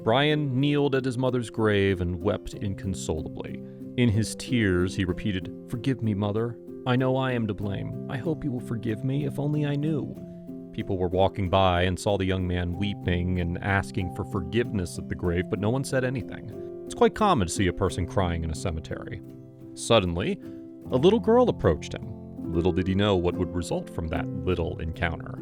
Brian kneeled at his mother's grave and wept inconsolably. In his tears, he repeated, "Forgive me, Mother. I know I am to blame. I hope you will forgive me, if only I knew." People were walking by and saw the young man weeping and asking for forgiveness at the grave, but no one said anything. It's quite common to see a person crying in a cemetery. Suddenly, a little girl approached him. Little did he know what would result from that little encounter.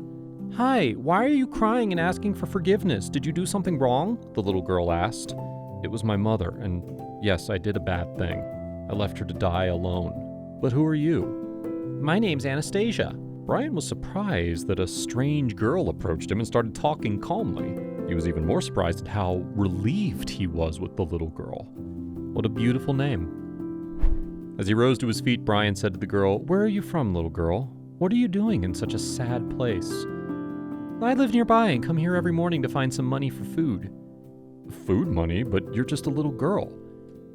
"Hi, why are you crying and asking for forgiveness? Did you do something wrong?" the little girl asked. "It was my mother, and yes, I did a bad thing. I left her to die alone. But who are you?" "My name's Anastasia." Brian was surprised that a strange girl approached him and started talking calmly. He was even more surprised at how relieved he was with the little girl. What a beautiful name. As he rose to his feet, Brian said to the girl, "Where are you from, little girl? What are you doing in such a sad place?" "I live nearby and come here every morning to find some money for food." "Food money? But you're just a little girl."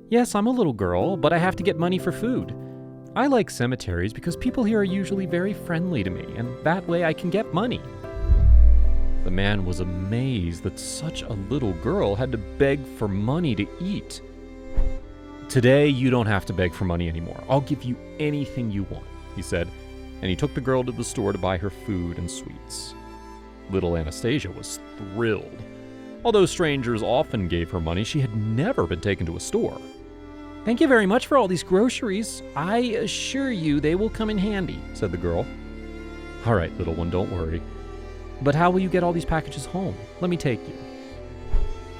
"Yes, I'm a little girl, but I have to get money for food. I like cemeteries because people here are usually very friendly to me, and that way I can get money." The man was amazed that such a little girl had to beg for money to eat. "Today, you don't have to beg for money anymore. I'll give you anything you want," he said, and he took the girl to the store to buy her food and sweets. Little Anastasia was thrilled. Although strangers often gave her money, she had never been taken to a store. "Thank you very much for all these groceries. I assure you they will come in handy," said the girl. "All right, little one, don't worry. But how will you get all these packages home? Let me take you."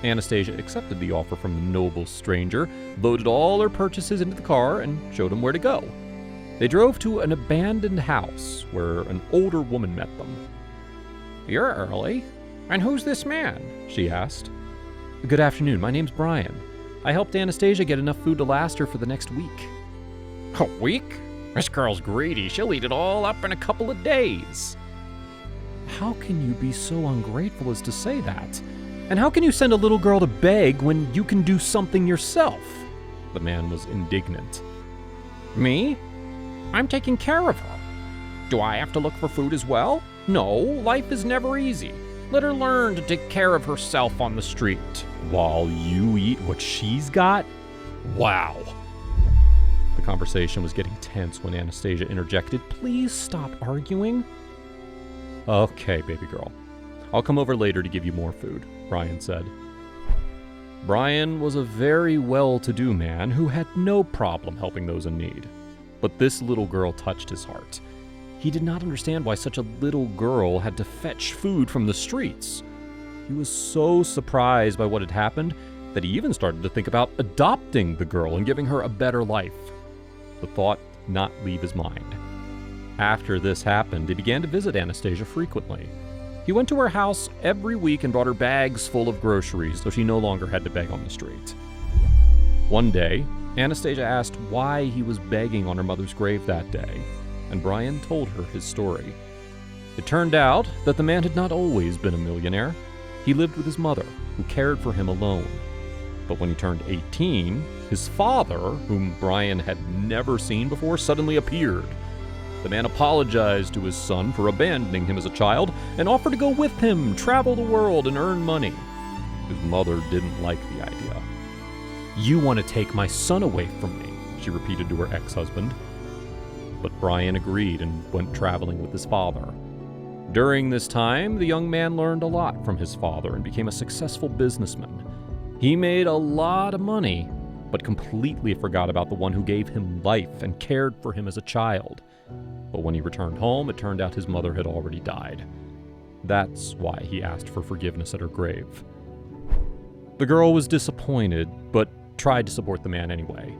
Anastasia accepted the offer from the noble stranger, loaded all her purchases into the car, and showed him where to go. They drove to an abandoned house where an older woman met them. "You're early. And who's this man?" she asked. "Good afternoon. My name's Brian. I helped Anastasia get enough food to last her for the next week." "A week? This girl's greedy. She'll eat it all up in a couple of days." "How can you be so ungrateful as to say that? And how can you send a little girl to beg when you can do something yourself?" The man was indignant. "Me? I'm taking care of her. Do I have to look for food as well? No, life is never easy. Let her learn to take care of herself on the street." "While you eat what she's got? Wow." The conversation was getting tense when Anastasia interjected, "Please stop arguing." "Okay, baby girl. I'll come over later to give you more food," Brian said. Brian was a very well-to-do man who had no problem helping those in need. But this little girl touched his heart. He did not understand why such a little girl had to fetch food from the streets. He was so surprised by what had happened that he even started to think about adopting the girl and giving her a better life. The thought did not leave his mind. After this happened, he began to visit Anastasia frequently. He went to her house every week and brought her bags full of groceries so she no longer had to beg on the street. One day, Anastasia asked why he was begging on her mother's grave that day, and Brian told her his story. It turned out that the man had not always been a millionaire. He lived with his mother, who cared for him alone. But when he turned 18, his father, whom Brian had never seen before, suddenly appeared. The man apologized to his son for abandoning him as a child and offered to go with him, travel the world, and earn money. His mother didn't like the idea. "You want to take my son away from me," she repeated to her ex-husband. But Brian agreed and went traveling with his father. During this time, the young man learned a lot from his father and became a successful businessman. He made a lot of money, but completely forgot about the one who gave him life and cared for him as a child. But when he returned home, it turned out his mother had already died. That's why he asked for forgiveness at her grave. The girl was disappointed, but tried to support the man anyway.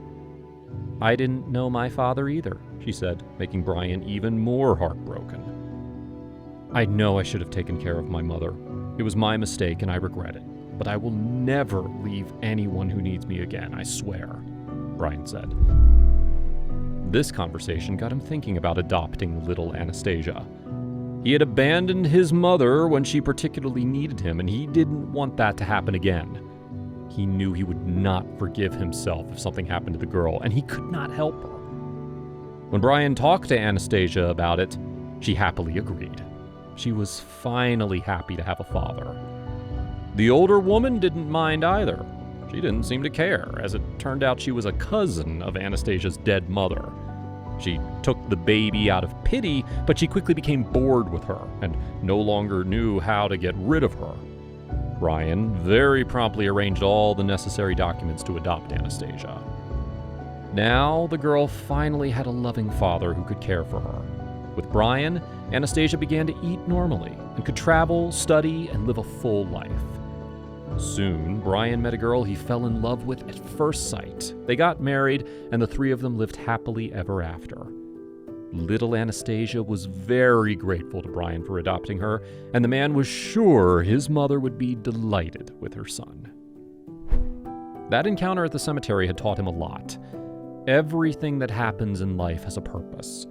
"I didn't know my father either," she said, making Brian even more heartbroken. "I know I should have taken care of my mother. It was my mistake and I regret it. But I will never leave anyone who needs me again, I swear," Brian said. This conversation got him thinking about adopting little Anastasia. He had abandoned his mother when she particularly needed him, and he didn't want that to happen again. He knew he would not forgive himself if something happened to the girl, and he could not help her. When Brian talked to Anastasia about it, she happily agreed. She was finally happy to have a father. The older woman didn't mind either. She didn't seem to care, as it turned out she was a cousin of Anastasia's dead mother. She took the baby out of pity, but she quickly became bored with her and no longer knew how to get rid of her. Brian very promptly arranged all the necessary documents to adopt Anastasia. Now, the girl finally had a loving father who could care for her. With Brian, Anastasia began to eat normally and could travel, study, and live a full life. Soon, Brian met a girl he fell in love with at first sight. They got married, and the three of them lived happily ever after. Little Anastasia was very grateful to Brian for adopting her, and the man was sure his mother would be delighted with her son. That encounter at the cemetery had taught him a lot. Everything that happens in life has a purpose.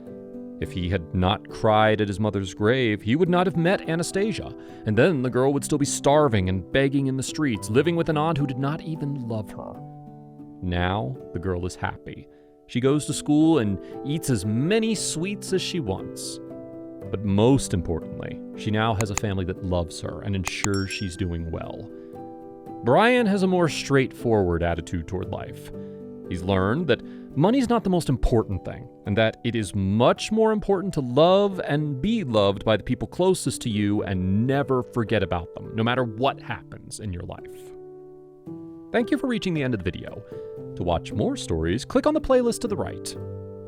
If he had not cried at his mother's grave, he would not have met Anastasia, and then the girl would still be starving and begging in the streets, living with an aunt who did not even love her. Now, the girl is happy. She goes to school and eats as many sweets as she wants. But most importantly, she now has a family that loves her and ensures she's doing well. Brian has a more straightforward attitude toward life. He's learned that money's not the most important thing, and that it is much more important to love and be loved by the people closest to you and never forget about them, no matter what happens in your life. Thank you for reaching the end of the video. To watch more stories, click on the playlist to the right.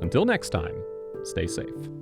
Until next time, stay safe.